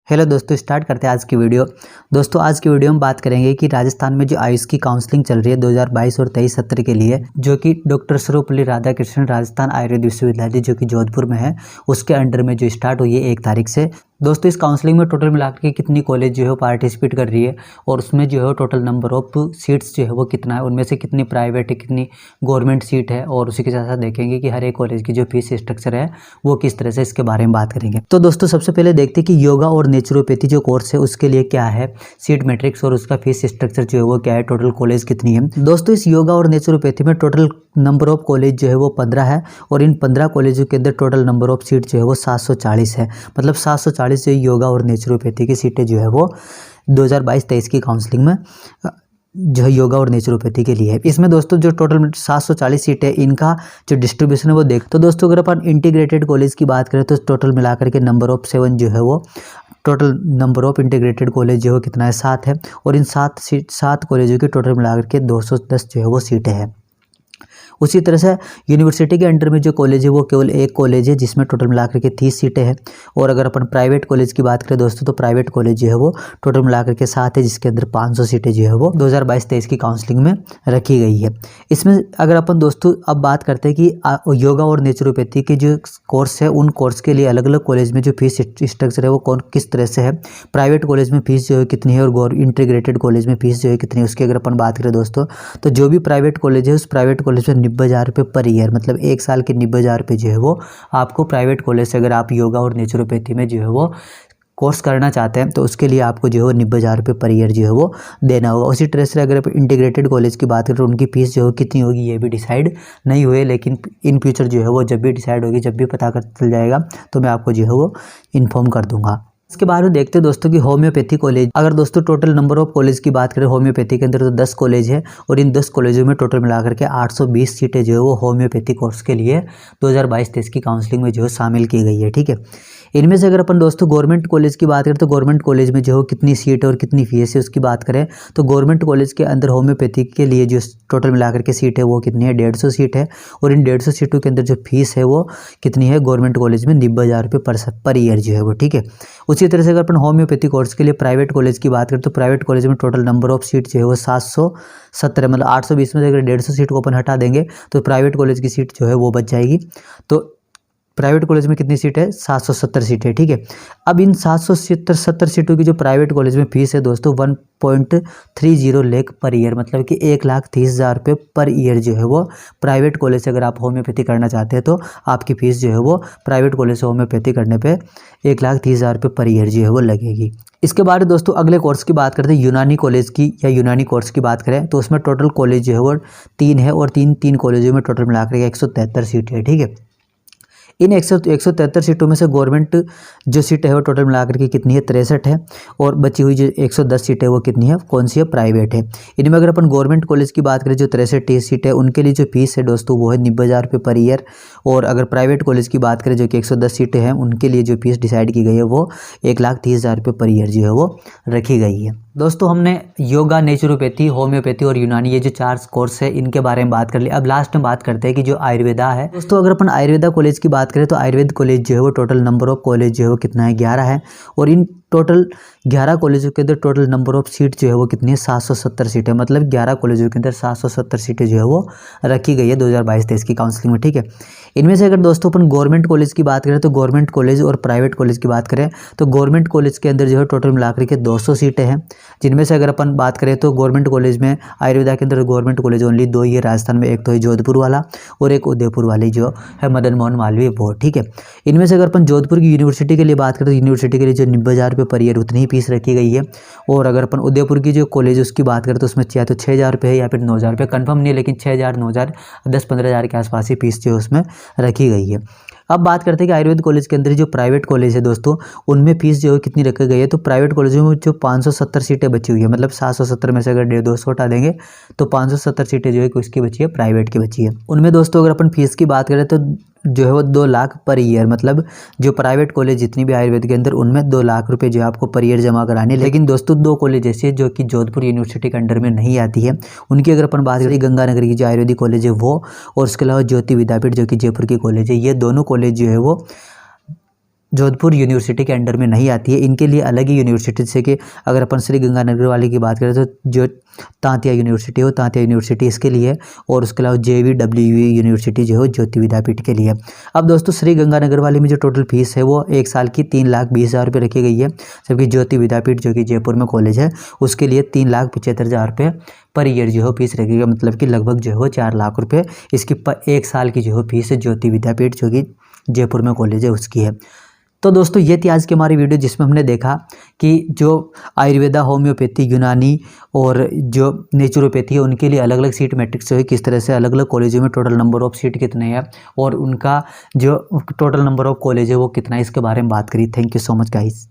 Hello दोस्तों, start करते हैं आज की वीडियो। दोस्तों आज की वीडियो में बात करेंगे कि राजस्थान में जो आयुष की काउंसलिंग चल रही है 2022 और 23 सत्र के लिए, जो कि डॉक्टर सर्वपल्ली राधाकृष्णन राजस्थान आयुर्वेद विश्वविद्यालय जो कि जोधपुर में है, उसके अंडर में जो स्टार्ट हुई है 1 तारीख से। दोस्तों इस काउंसलिंग में टोटल मिलाकर के कितनी कॉलेज जो है पार्टिसिपेट कर रही है और उसमें जो है टोटल नंबर ऑफ सीट्स जो है वो कितना है, उनमें से कितनी प्राइवेट है, कितनी गवर्नमेंट सीट है, और उसी के साथ साथ देखेंगे कि हर एक कॉलेज की जो फीस स्ट्रक्चर है वो किस तरह से, इसके बारे में बात करेंगे। तो दोस्तों सबसे पहले देखते हैं कि योगा और नेचुरोपैथी जो कोर्स है उसके लिए क्या है सीट मैट्रिक्स और उसका फीस स्ट्रक्चर जो है वो क्या है, टोटल कॉलेज कितनी है। दोस्तों इस योगा और नेचुरोपैथी में टोटल नंबर ऑफ कॉलेज जो है वो 15 है और इन 15 कॉलेजों के अंदर टोटल नंबर ऑफ सीट जो है वो 740 है। मतलब 740 जो योगा और नेचुरोपैथी की सीटें जो है वो 2022-23 की काउंसलिंग में जो है योगा और नेचुरोपैथी के लिए है। इसमें दोस्तों जो टोटल 740 सीट है, इनका जो डिस्ट्रीब्यूशन है वो देख तो दोस्तों अगर अपन इंटीग्रेटेड कॉलेज की बात करें तो टोटल मिलाकर के नंबर ऑफ 7 जो है वो total number of integrated college जो है कितना है, 7 है। और इन 7 कॉलेजों की टोटल मिलाकर के 210 जो है वो सीटें हैं। उसी तरह से यूनिवर्सिटी के अंडर में जो कॉलेज है वो केवल एक कॉलेज है जिसमें टोटल मिलाकर के 30 सीटें हैं। और अगर अपन प्राइवेट कॉलेज की बात करें दोस्तों तो प्राइवेट कॉलेज जो है वो टोटल मिलाकर के 7 है, जिसके अंदर 500 सीटें जो है वो 2022-23 की काउंसलिंग में रखी गई है। इसमें अगर अपन दोस्तों अब बात करते हैं कि योगा और नेचुरोपैथी के जो कोर्स है उन कोर्स के लिए अलग अलग कॉलेज में जो फीस स्ट्रक्चर है वो कौन किस तरह से है, प्राइवेट कॉलेज में फीस जो है कितनी है और इंटीग्रेटेड कॉलेज में फीस जो है कितनी है, उसकी अगर अपन बात करें दोस्तों तो जो भी प्राइवेट कॉलेज है उस प्राइवेट कॉलेज में 90,000 रुपये पर ईयर, मतलब 1 साल के 90,000 रुपये जो है वो आपको प्राइवेट कॉलेज से, अगर आप योगा और नेचुरोपैथी में जो है वो कोर्स करना चाहते हैं तो उसके लिए आपको जो है 90,000 रुपये पर ईयर जो है वो देना होगा। उसी तरह से अगर आप इंटीग्रेटेड कॉलेज की बात करें तो उनकी फीस जो है कितनी होगी ये भी डिसाइड नहीं हुए, लेकिन इन फ्यूचर जो है वो जब भी डिसाइड होगी, जब भी पता कर चल जाएगा तो मैं आपको जो है वो इन्फॉर्म कर दूंगा। इसके बाद में देखते हैं दोस्तों कि होम्योपैथी कॉलेज, अगर दोस्तों टोटल नंबर ऑफ कॉलेज की बात करें होम्योपैथी के अंदर तो 10 कॉलेज है और इन 10 कॉलेजों में टोटल मिलाकर के 820 सीटें जो है वो होम्योपैथी कोर्स के लिए 2022-23 की काउंसलिंग में जो है शामिल की गई है। ठीक है, इनमें से अगर अपन दोस्तों गवर्नमेंट कॉलेज की बात करें तो गवर्नमेंट कॉलेज में जो है कितनी सीट और कितनी फीस है उसकी बात करें तो गवर्नमेंट कॉलेज के अंदर होम्योपैथी के लिए जो टोटल मिलाकर के सीट है वो कितनी है, 150 सीट है। और इन 150 सीटों के अंदर जो फीस है वो कितनी है गवर्नमेंट कॉलेज में 90,000 रुपये पर ईयर जो है वो। ठीक है, उसी तरह से अगर अपन होम्योपैथी कोर्स के लिए प्राइवेट कॉलेज की बात करें तो प्राइवेट कॉलेज में टोटल नंबर ऑफ सीट जो है वो 717, मतलब 820 में से अगर 150 सीट को अपन हटा देंगे तो प्राइवेट कॉलेज की सीट जो है वो बच जाएगी। तो प्राइवेट कॉलेज में कितनी सीट है, 770 सीट है। ठीक है, अब इन 770 सीटों की जो प्राइवेट कॉलेज में फीस है दोस्तों 1.30 लाख पर ईयर, मतलब कि 1,30,000 रुपये पर ईयर जो है वो प्राइवेट कॉलेज से अगर आप होम्योपैथी करना चाहते हैं तो आपकी फ़ीस जो है वो प्राइवेट कॉलेज से होम्योपैथी करने पे 1,30,000 रुपये पर ईयर जो है वो लगेगी। इसके बाद दोस्तों अगले कोर्स की बात करते हैं यूनानी कॉलेज की, या यूनानी कोर्स की बात करें तो उसमें टोटल कॉलेज जो है वो 3 है और तीन कॉलेजों में टोटल मिलाकर 173 सीट है। ठीक है, इन 173 सीटों में से गवर्नमेंट जो सीट है वो टोटल मिलाकर के कितनी है, 63 है। और बची हुई जो 110 सीटें वो कितनी है, कौन सी है, प्राइवेट है। इनमें अगर अपन गवर्नमेंट कॉलेज की बात करें जो 63 सीट है उनके लिए जो फीस है दोस्तों वो है 90,000 रुपये पर ईयर। और अगर प्राइवेट कॉलेज की बात करें जो कि 110 सीटें हैं उनके लिए जो फीस डिसाइड की गई है वो 1,30,000 रुपये पर ईयर जो है वो रखी गई है। दोस्तों हमने योगा, नेचुरोपैथी, होम्योपैथी और यूनानी ये जो 4 कोर्स है इनके बारे में बात कर ली। अब लास्ट में बात करते हैं कि जो आयुर्वेदा है दोस्तों, अगर अपन आयुर्वेदा कॉलेज की बात करें तो आयुर्वेद कॉलेज जो है वो टोटल नंबर ऑफ कॉलेज जो है वो कितना है, 11 है। और इन टोटल 11 कॉलेजों के अंदर टोटल नंबर ऑफ सीट जो है वो कितनी है, 770 सीटें, मतलब 11 कॉलेजों के अंदर 770 सीटें जो है वो रखी गई है 2022-23 की काउंसलिंग में। ठीक है, इनमें से अगर दोस्तों अपन गवर्नमेंट कॉलेज की बात करें तो गवर्नमेंट कॉलेज और प्राइवेट कॉलेज की बात करें तो गवर्नमेंट कॉलेज के अंदर जो है टोटल मिलाकर के 200 सीटें हैं, जिनमें से अगर अपन बात करें तो गवर्नमेंट कॉलेज में आयुर्वेदा के अंदर गवर्नमेंट कॉलेज ओनली 2 ही है राजस्थान में, एक तो है जोधपुर वाला और एक उदयपुर वाली जो है मदन मोहन मालवीय बोर्ड। ठीक है, इनमें से अगर अपन जोधपुर की यूनिवर्सिटी के लिए बात करें तो यूनिवर्सिटी के लिए जो 90,000 रुपये पर ईयर उतनी ही फीस रखी गई है। और अगर अपन उदयपुर की जो कॉलेज उसकी बात करें तो उसमें चाहे तो 6,000 रुपये है या फिर 9,000 रुपये, कन्फर्म नहीं है, लेकिन 6,000, 9,000, 10-15,000 के आसपास ही फीस जो है उसमें रखी गई है। अब बात करते हैं कि आयुर्वेद कॉलेज के अंदर जो प्राइवेट कॉलेज है दोस्तों उनमें फीस जो है कितनी रखी गई है। तो प्राइवेट कॉलेजों में जो 570 सीटें बची हुई है, मतलब 770 में से अगर 200 हटा देंगे तो 570 सीटें जो है किसकी बची है, प्राइवेट की बची है। उनमें दोस्तों अगर अपन फीस की बात करें तो जो है वो 2 लाख पर ईयर, मतलब जो प्राइवेट कॉलेज जितनी भी आयुर्वेद के अंदर उनमें 2 लाख रुपए जो है आपको पर ईयर जमा कराने। लेकिन दोस्तों 2 कॉलेज ऐसे जो कि जोधपुर यूनिवर्सिटी के अंडर में नहीं आती है, उनकी अगर अपन बात करें गंगानगर की जो आयुर्वेदिक कॉलेज है वो, और उसके अलावा ज्योति विद्यापीठ जो कि जयपुर की कॉलेज है, ये दोनों कॉलेज जो है वो जोधपुर यूनिवर्सिटी के अंडर में नहीं आती है, इनके लिए अलग ही यूनिवर्सिटी, जैसे कि अगर अपन श्री गंगानगर वाले की बात करें तो जो तांतिया यूनिवर्सिटी हो, तांतिया यूनिवर्सिटी इसके लिए, और उसके अलावा JVWU यूनिवर्सिटी जो है ज्योति विद्यापीठ के लिए। अब दोस्तों श्री गंगानगर वाले में जो टोटल फीस है वो 1 साल की 3,20,000 रुपये रखी गई है, जबकि ज्योति विद्यापीठ जो कि जयपुर में कॉलेज है उसके लिए 3,75,000 रुपये पर ईयर जो है फीस रखेगा, मतलब कि लगभग जो है 4 लाख रुपये इसकी 1 साल की जो है फीस है ज्योति विद्यापीठ जो कि जयपुर में कॉलेज है उसकी है। तो दोस्तों ये थी आज की हमारी वीडियो, जिसमें हमने देखा कि जो आयुर्वेदा, होम्योपैथी, यूनानी और जो नेचुरोपैथी है उनके लिए अलग अलग सीट मैट्रिक्स जो है किस तरह से अलग अलग कॉलेजों में टोटल नंबर ऑफ सीट कितने हैं और उनका जो टोटल नंबर ऑफ कॉलेज है वो कितना है, इसके बारे में बात करी। Thank you so much guys.